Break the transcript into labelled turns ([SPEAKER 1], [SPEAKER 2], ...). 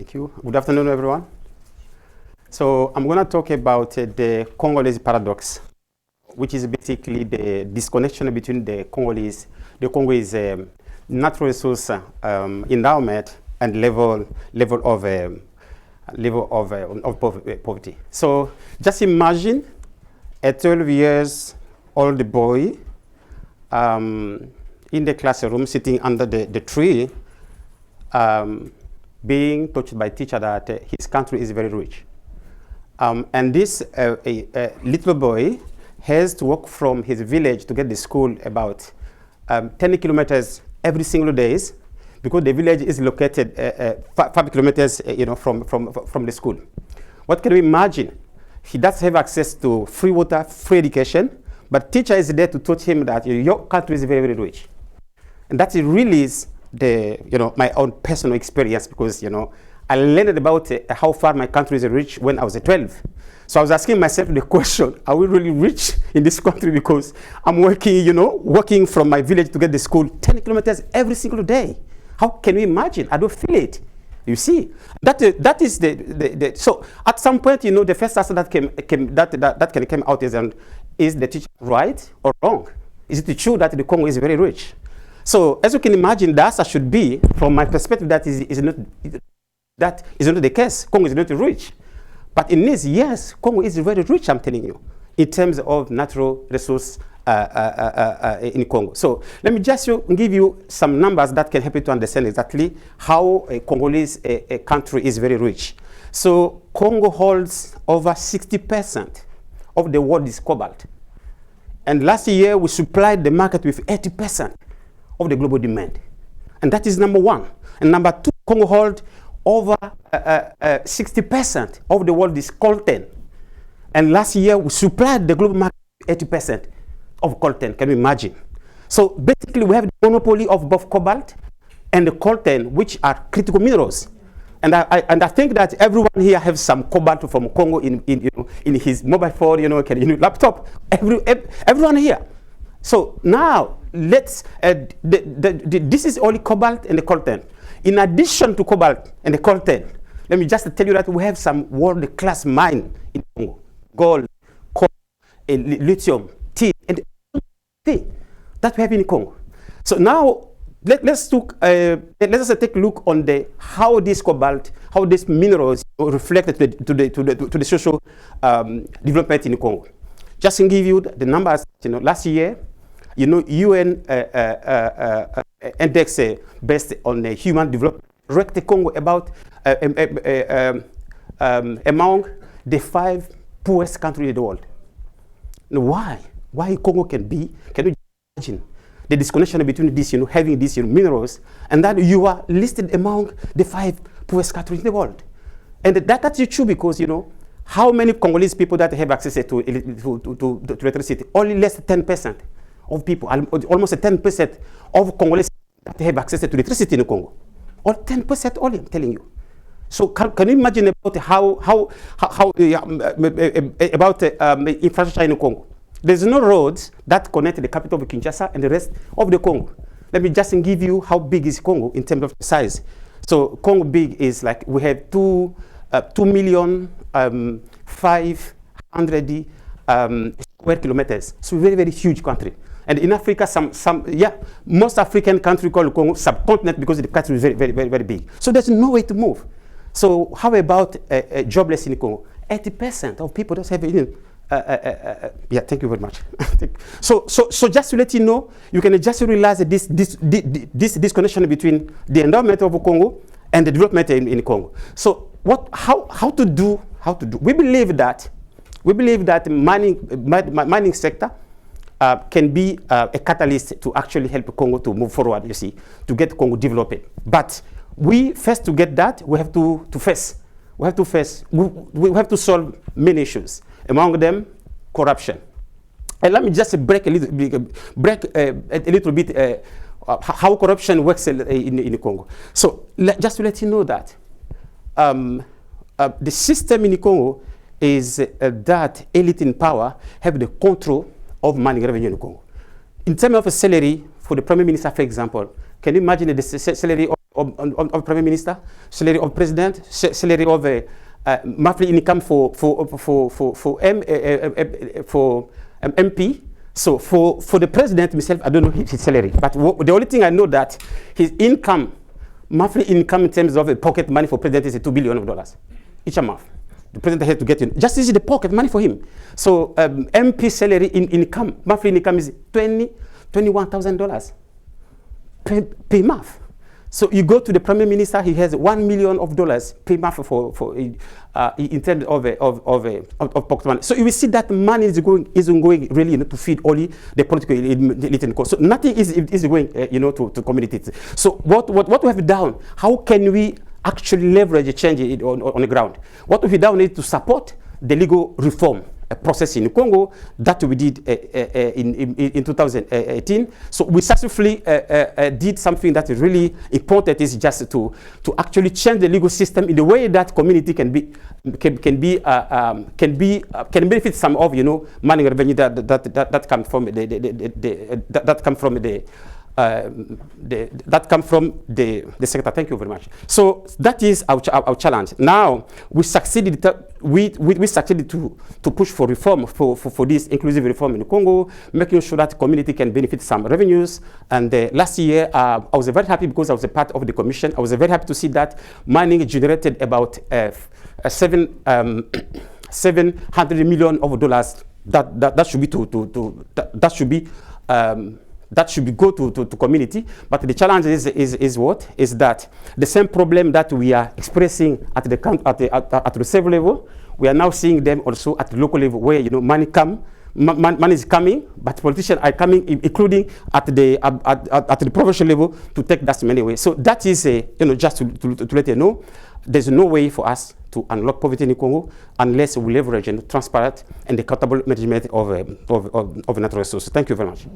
[SPEAKER 1] Thank you. Good afternoon, everyone. So I'm going to talk about the Congolese paradox, which is basically the disconnection between the Congolese natural resource endowment and level of poverty. So just imagine a 12 years old boy in the classroom sitting under the tree, being taught by teacher that his country is very rich. And this little boy has to walk from his village to get to school about 10 kilometers every single day, because the village is located 5 kilometers from the school. What can we imagine? He does have access to free water, free education, but teacher is there to teach him that your country is very, very rich. And that really is my own personal experience, because I learned about how far my country is rich when I was 12. So I was asking myself the question, are we really rich in this country? Because I'm walking from my village to get to school 10 kilometers every single day. How can we imagine? I don't feel it. You see, that is the so at some point, the first answer that came out is the teacher right or wrong? Is it true that the Congo is very rich? So as you can imagine, the answer should be, from my perspective, that is not the case. Congo is not rich. But in this, yes, Congo is very rich, I'm telling you, in terms of natural resource in Congo. So let me just give you some numbers that can help you to understand exactly how a Congolese country is very rich. So Congo holds over 60% of the world's cobalt. And last year, we supplied the market with 80% of the global demand. And that is number one. And number two, Congo holds over 60% of the world's coltan. And last year, we supplied the global market 80% of coltan. Can you imagine? So basically, we have the monopoly of both cobalt and the coltan, which are critical minerals. And I think that everyone here has some cobalt from Congo in his mobile phone, laptop. Everyone here. So now let's. This is only cobalt and the coltan. In addition to cobalt and the coltan, let me just tell you that we have some world-class mine in Congo: gold, copper, lithium, tin, and everything that we have in Congo. So now let's take a look on how this cobalt, how these minerals reflected to the social development in Congo. Just to give you the numbers, last year, UN index based on human development ranked Congo about among the 5 poorest countries in the world. Now, why Congo can you imagine the disconnection between this, having these minerals, and that you are listed among the 5 poorest countries in the world? And that's true because, how many Congolese people that have access to electricity? Only less than 10% of people, almost 10% of Congolese that have access to electricity in Congo. Or 10% only, I'm telling you. So can you imagine about about infrastructure in Congo? There's no roads that connect the capital of Kinshasa and the rest of the Congo. Let me just give you how big is Congo in terms of size. So Congo big is like we have 2,500,000 square kilometers. So very, very huge country. And in Africa, most African countries call Congo subcontinent because the country is very, very, very, very big. So there's no way to move. So how about jobless in Congo? 80% of people don't have even. Thank you very much. So just to let you know, you can just realize that this disconnection between the endowment of Congo and the development in Congo. So how to do? We believe that mining sector can be a catalyst to actually help Congo to move forward, to get Congo developed. But to get that, we have to solve many issues. Among them, corruption. And let me just break a little bit how corruption works in Congo. So just to let you know that the system in Congo is that elite in power have the control of mining revenue in Congo. In terms of a salary, for the Prime Minister, for example, can you imagine the salary of of Prime Minister, salary of President, salary of monthly income for MP. So for the President himself, I don't know his salary, but the only thing I know that his income, monthly income in terms of pocket money for President is $2 billion each a month. The President has to get in. Just is the pocket money for him. So MP salary income, monthly income is $21,000 per month. So you go to the Prime Minister, he has $1 million per month for in terms of pocket money. So you will see that money isn't going really to feed only the political elite. So nothing is going to communities. So what we have done? How can we actually leverage a change on the ground? What we have done is to support the legal reform process in Congo that we did in 2018. So we successfully did something that is really important, is just to actually change the legal system in the way that community can benefit some of money revenue that come from the sector. Thank you very much. So that is our challenge. Now we succeeded. We succeeded to push for reform for this inclusive reform in Congo, making sure that the community can benefit some revenues. And last year, I was very happy because I was a part of the commission. I was very happy to see that mining generated about $700 million that should be go to community. But the challenge is what? Is that the same problem that we are expressing at the several level, we are now seeing them also at the local level, where money is coming, but politicians are coming, including at the provincial level, to take that money away. So that is just to let you know, there's no way for us to unlock poverty in Congo unless we leverage transparent and accountable management of natural resources. Thank you very much.